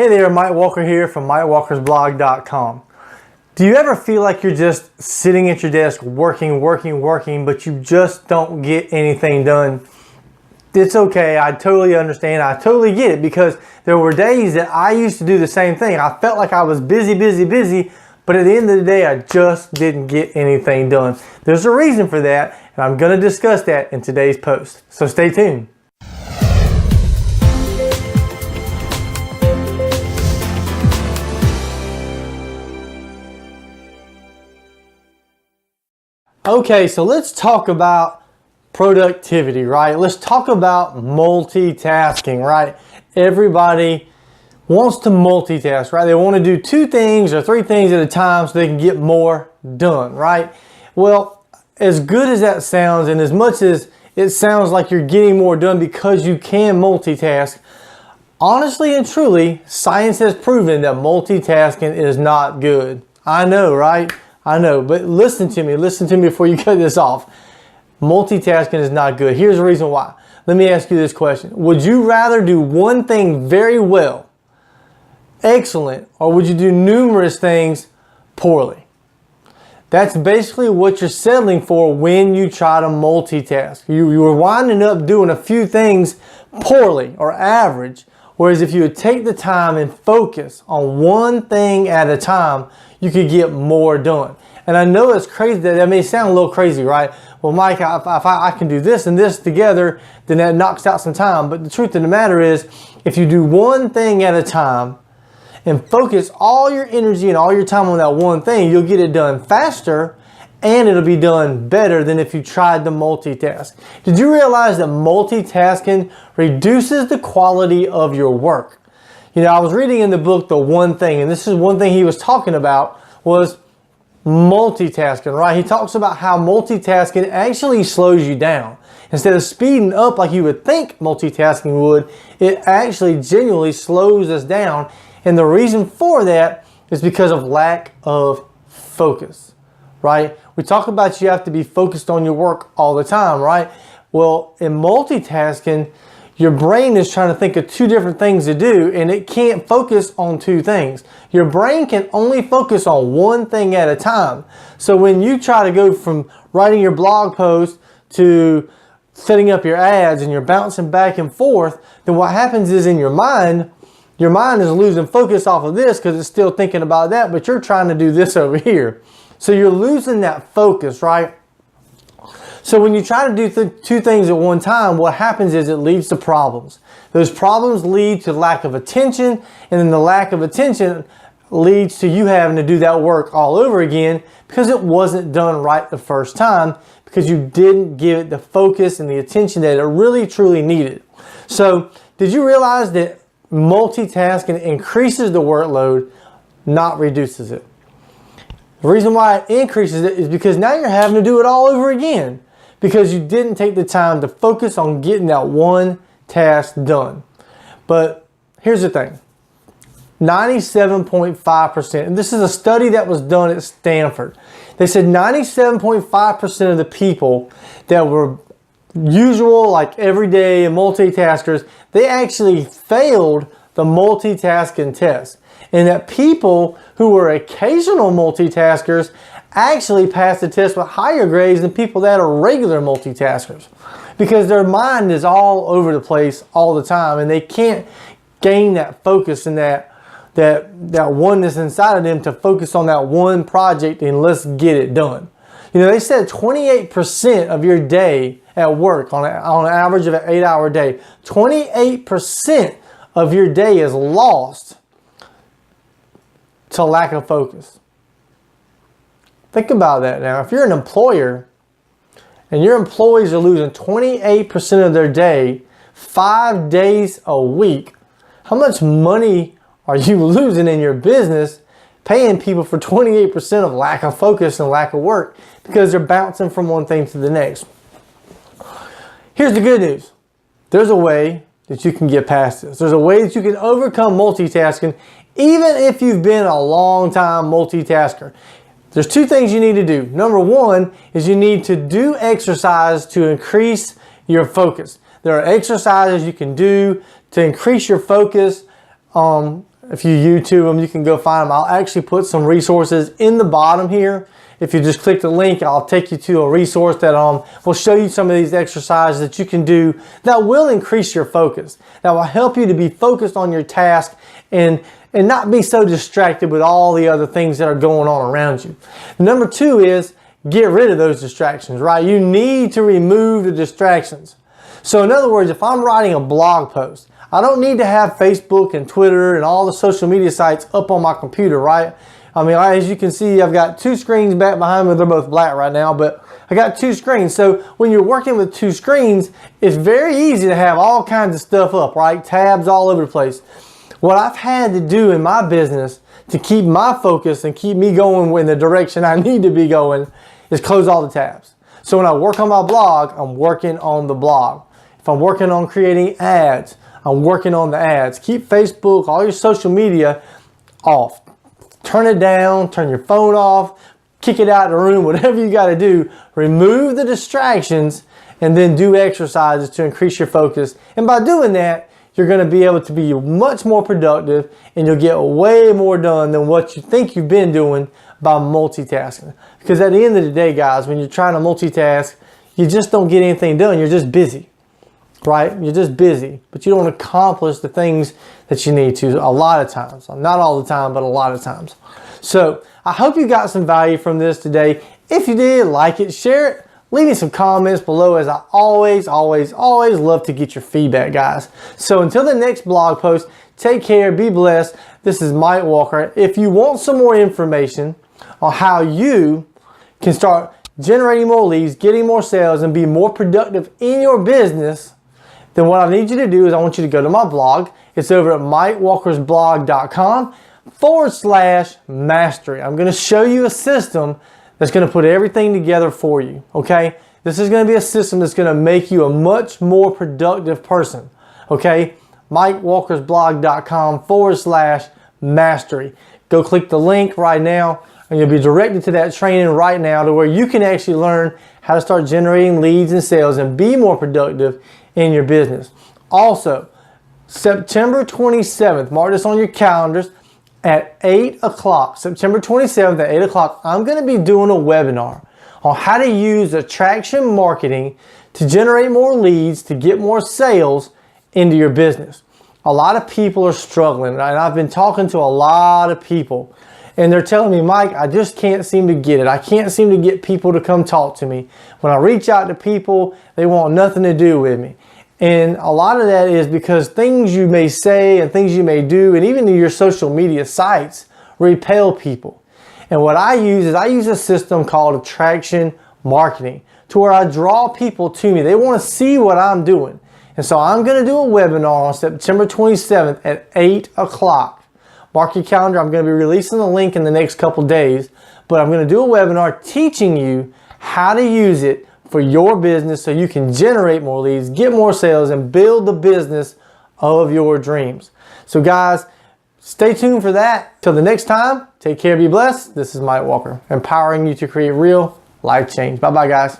Hey there, Mike Walker here from MikeWalkersBlog.com. Do you ever feel like you're just sitting at your desk working, but you just don't get anything done? It's okay, I totally understand, I totally get it, because there were days that I used to do the same thing. I felt like I was busy, but at the end of the day, I just didn't get anything done. There's a reason for that, and I'm going to discuss that in today's post. So stay tuned. Okay, so let's talk about productivity, right? Let's talk about multitasking, right? Everybody wants to multitask, right? They want to do 2 things or 3 things at a time so they can get more done, right? Well, as good as that sounds, and as much as it sounds like you're getting more done because you can multitask, honestly and truly, science has proven that multitasking is not good. I know, right? I know, but listen to me before you cut this off. Multitasking is not good. Here's the reason why. Let me ask you this question. Would you rather do one thing very well, excellent, or would you do numerous things poorly? That's basically what you're settling for when you try to multitask. You are winding up doing a few things poorly or average, whereas if you would take the time and focus on one thing at a time, you could get more done. And I know it's crazy, that may sound a little crazy, right? Well, Mike, if I can do this and this together, then that knocks out some time. But the truth of the matter is, if you do one thing at a time and focus all your energy and all your time on that one thing, you'll get it done faster and it'll be done better than if you tried to multitask. Did you realize that multitasking reduces the quality of your work? You know, I was reading in the book The One Thing, and this is one thing he was talking about, was multitasking, right? He talks about how multitasking actually slows you down. Instead of speeding up like you would think multitasking would, it actually genuinely slows us down. And the reason for that is because of lack of focus, right? We talk about you have to be focused on your work all the time, right? Well, in multitasking, your brain is trying to think of 2 different things to do, and it can't focus on 2 things. Your brain can only focus on one thing at a time. So when you try to go from writing your blog post to setting up your ads and you're bouncing back and forth, then what happens is in your mind is losing focus off of this because it's still thinking about that, but you're trying to do this over here. So you're losing that focus, right? So when you try to do 2 things at one time, what happens is it leads to problems. Those problems lead to lack of attention, and then the lack of attention leads to you having to do that work all over again because it wasn't done right the first time, because you didn't give it the focus and the attention that it really truly needed. So did you realize that multitasking increases the workload, not reduces it? The reason why it increases it is because now you're having to do it all over again, because you didn't take the time to focus on getting that one task done. But here's the thing, 97.5%, and this is a study that was done at Stanford. They said 97.5% of the people that were usual, like everyday multitaskers, they actually failed the multitasking test. And that people who were occasional multitaskers actually passed the test with higher grades than people that are regular multitaskers, because their mind is all over the place all the time and they can't gain that focus and that oneness inside of them to focus on that one project and let's get it done. You know, they said 28% of your day at work, on an average of an 8-hour day, 28% of your day is lost to lack of focus. Think about that now. If you're an employer and your employees are losing 28% of their day, 5 days a week, how much money are you losing in your business paying people for 28% of lack of focus and lack of work because they're bouncing from one thing to the next? Here's the good news. There's a way that you can get past this. There's a way that you can overcome multitasking even if you've been a long time multitasker. There's 2 things you need to do. Number 1 is you need to do exercise to increase your focus. There are exercises you can do to increase your focus If you YouTube them, you can go find them. I'll actually put some resources in the bottom here. If you just click the link, I'll take you to a resource that will show you some of these exercises that you can do that will increase your focus, that will help you to be focused on your task and not be so distracted with all the other things that are going on around you. Number 2 is get rid of those distractions, right? You need to remove the distractions. So in other words, if I'm writing a blog post, I don't need to have Facebook and Twitter and all the social media sites up on my computer, right? I mean, as you can see, I've got 2 screens back behind me. They're both black right now, but I got 2 screens. So when you're working with 2 screens, it's very easy to have all kinds of stuff up, right? Tabs all over the place. What I've had to do in my business to keep my focus and keep me going in the direction I need to be going is close all the tabs. So when I work on my blog, I'm working on the blog. If I'm working on creating ads, I'm working on the ads. Keep Facebook, all your social media off. Turn it down, turn your phone off, kick it out of the room, whatever you got to do. Remove the distractions and then do exercises to increase your focus. And by doing that, you're going to be able to be much more productive and you'll get way more done than what you think you've been doing by multitasking. Because at the end of the day, guys, when you're trying to multitask, you just don't get anything done. You're just busy, right? You're just busy, but you don't accomplish the things that you need to a lot of times. Not all the time, but a lot of times. So I hope you got some value from this today. If you did, like it, share it. Leave me some comments below, as I always love to get your feedback, guys. So until the next blog post, take care, be blessed. This is Mike Walker. If you want some more information on how you can start generating more leads, getting more sales, and be more productive in your business, then what I need you to do is I want you to go to my blog. It's over at mikewalkersblog.com/mastery. I'm going to show you a system that's going to put everything together for you, okay? This is going to be a system that's going to make you a much more productive person, okay? mikewalkersblog.com/mastery. Go click the link right now and you'll be directed to that training right now to where you can actually learn how to start generating leads and sales and be more productive in your business. Also, September 27th, mark this on your calendars, at 8 o'clock, September 27th at 8 o'clock, I'm going to be doing a webinar on how to use attraction marketing to generate more leads, to get more sales into your business. A lot of people are struggling, and I've been talking to a lot of people, and they're telling me, Mike, I just can't seem to get it. I can't seem to get people to come talk to me. When I reach out to people, they want nothing to do with me. And a lot of that is because things you may say and things you may do, and even your social media sites, repel people. And what I use is I use a system called attraction marketing, to where I draw people to me. They want to see what I'm doing. And so I'm going to do a webinar on September 27th at 8 o'clock. Mark your calendar. I'm going to be releasing the link in the next couple days, but I'm going to do a webinar teaching you how to use it for your business so you can generate more leads, get more sales, and build the business of your dreams. So guys, stay tuned for that. Till the next time, take care, be blessed. This is Mike Walker, empowering you to create real life change. Bye-bye, guys.